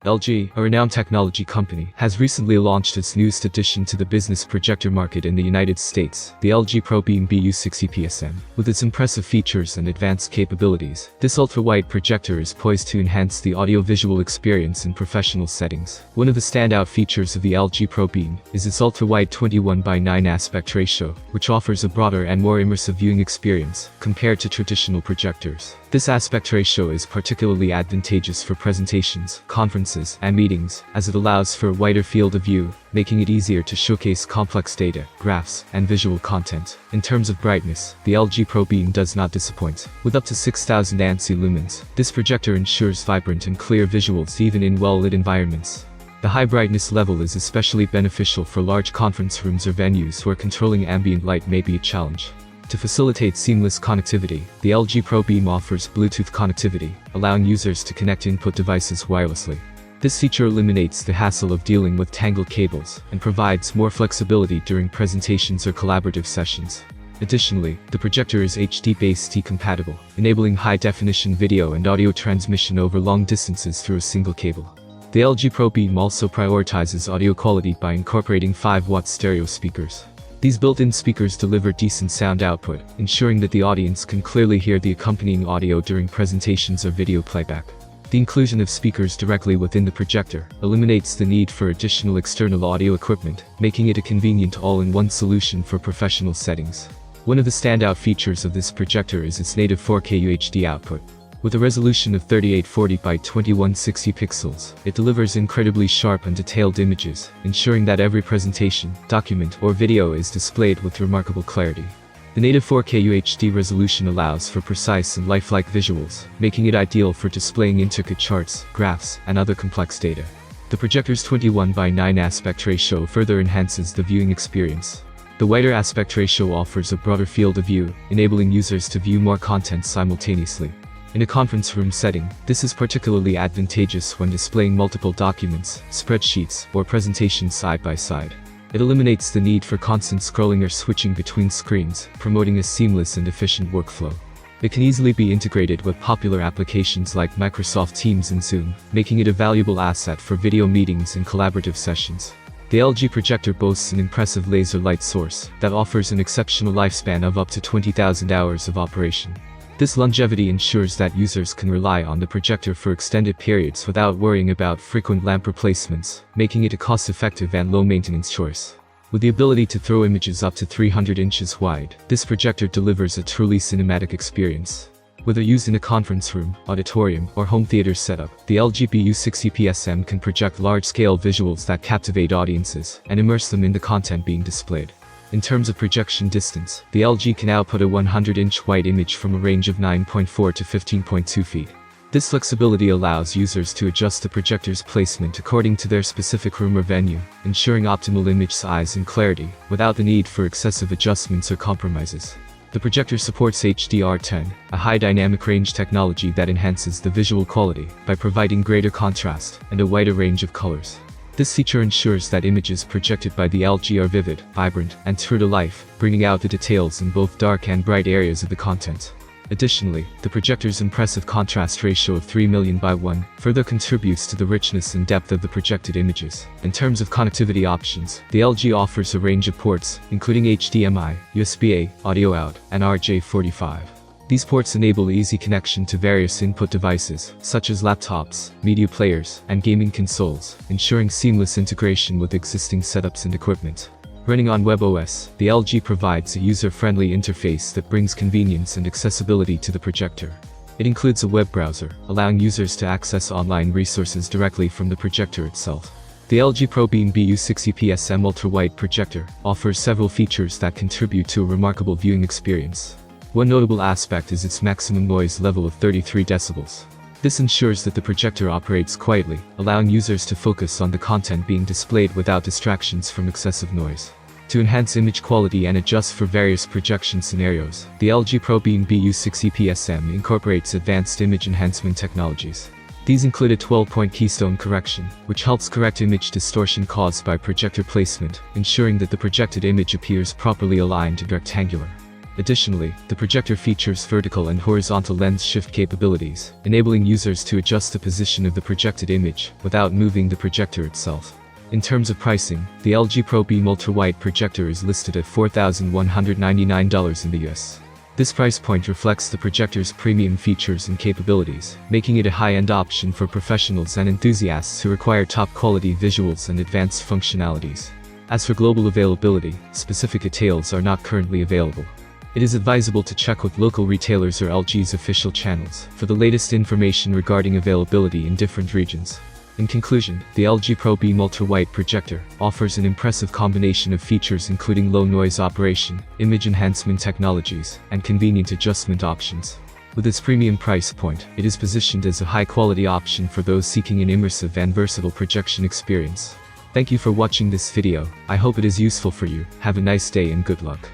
LG, a renowned technology company, has recently launched its newest addition to the business projector market in the United States, the LG ProBeam Bu60PSM. With its impressive features and advanced capabilities, this ultra-wide projector is poised to enhance the audio-visual experience in professional settings. One of the standout features of the LG ProBeam is its ultra-wide 21:9 aspect ratio, which offers a broader and more immersive viewing experience compared to traditional projectors. This aspect ratio is particularly advantageous for presentations, conferences, and meetings, as it allows for a wider field of view, making it easier to showcase complex data, graphs, and visual content. In terms of brightness, the LG ProBeam does not disappoint. With up to 6,000 ANSI lumens, this projector ensures vibrant and clear visuals even in well-lit environments. The high brightness level is especially beneficial for large conference rooms or venues where controlling ambient light may be a challenge. To facilitate seamless connectivity, the LG ProBeam offers Bluetooth connectivity, allowing users to connect input devices wirelessly. This feature eliminates the hassle of dealing with tangled cables and provides more flexibility during presentations or collaborative sessions. Additionally, the projector is HDBase T compatible, enabling high-definition video and audio transmission over long distances through a single cable. The LG ProBeam also prioritizes audio quality by incorporating 5-watt stereo speakers. These built-in speakers deliver decent sound output, ensuring that the audience can clearly hear the accompanying audio during presentations or video playback. The inclusion of speakers directly within the projector eliminates the need for additional external audio equipment, making it a convenient all-in-one solution for professional settings. One of the standout features of this projector is its native 4K UHD output. With a resolution of 3840 by 2160 pixels, it delivers incredibly sharp and detailed images, ensuring that every presentation, document, or video is displayed with remarkable clarity. The native 4K UHD resolution allows for precise and lifelike visuals, making it ideal for displaying intricate charts, graphs, and other complex data. The projector's 21:9 aspect ratio further enhances the viewing experience. The wider aspect ratio offers a broader field of view, enabling users to view more content simultaneously. In a conference room setting, this is particularly advantageous when displaying multiple documents, spreadsheets, or presentations side by side. It eliminates the need for constant scrolling or switching between screens, promoting a seamless and efficient workflow. It can easily be integrated with popular applications like Microsoft Teams and Zoom, making it a valuable asset for video meetings and collaborative sessions. The LG projector boasts an impressive laser light source that offers an exceptional lifespan of up to 20,000 hours of operation. This longevity ensures that users can rely on the projector for extended periods without worrying about frequent lamp replacements, making it a cost-effective and low-maintenance choice. With the ability to throw images up to 300 inches wide, this projector delivers a truly cinematic experience. Whether used in a conference room, auditorium, or home theater setup, the LG BU60PSM can project large-scale visuals that captivate audiences and immerse them in the content being displayed. In terms of projection distance, the LG can output a 100-inch wide image from a range of 9.4 to 15.2 feet. This flexibility allows users to adjust the projector's placement according to their specific room or venue, ensuring optimal image size and clarity, without the need for excessive adjustments or compromises. The projector supports HDR10, a high dynamic range technology that enhances the visual quality by providing greater contrast and a wider range of colors. This feature ensures that images projected by the LG are vivid, vibrant, and true to life, bringing out the details in both dark and bright areas of the content. Additionally, the projector's impressive contrast ratio of 3:1,000,000 further contributes to the richness and depth of the projected images. In terms of connectivity options, the LG offers a range of ports, including HDMI, USB-A, audio out, and RJ45. These ports enable easy connection to various input devices, such as laptops, media players, and gaming consoles, ensuring seamless integration with existing setups and equipment. Running on WebOS, the LG provides a user-friendly interface that brings convenience and accessibility to the projector. It includes a web browser, allowing users to access online resources directly from the projector itself. The LG ProBeam Bu60PSM ultra-wide projector offers several features that contribute to a remarkable viewing experience. One notable aspect is its maximum noise level of 33 decibels. This ensures that the projector operates quietly, allowing users to focus on the content being displayed without distractions from excessive noise. To enhance image quality and adjust for various projection scenarios, the LG ProBeam Bu60PSM incorporates advanced image enhancement technologies. These include a 12-point keystone correction, which helps correct image distortion caused by projector placement, ensuring that the projected image appears properly aligned and rectangular. Additionally, the projector features vertical and horizontal lens shift capabilities, enabling users to adjust the position of the projected image without moving the projector itself. In terms of pricing, the LG ProBeam Ultra-Wide projector is listed at $4,199 in the US. This price point reflects the projector's premium features and capabilities, making it a high-end option for professionals and enthusiasts who require top-quality visuals and advanced functionalities. As for global availability, specific details are not currently available. It is advisable to check with local retailers or LG's official channels for the latest information regarding availability in different regions. In conclusion, the LG ProBeam Ultra-Wide projector offers an impressive combination of features including low noise operation, image enhancement technologies, and convenient adjustment options. With its premium price point, it is positioned as a high-quality option for those seeking an immersive and versatile projection experience. Thank you for watching this video. I hope it is useful for you. Have a nice day and good luck.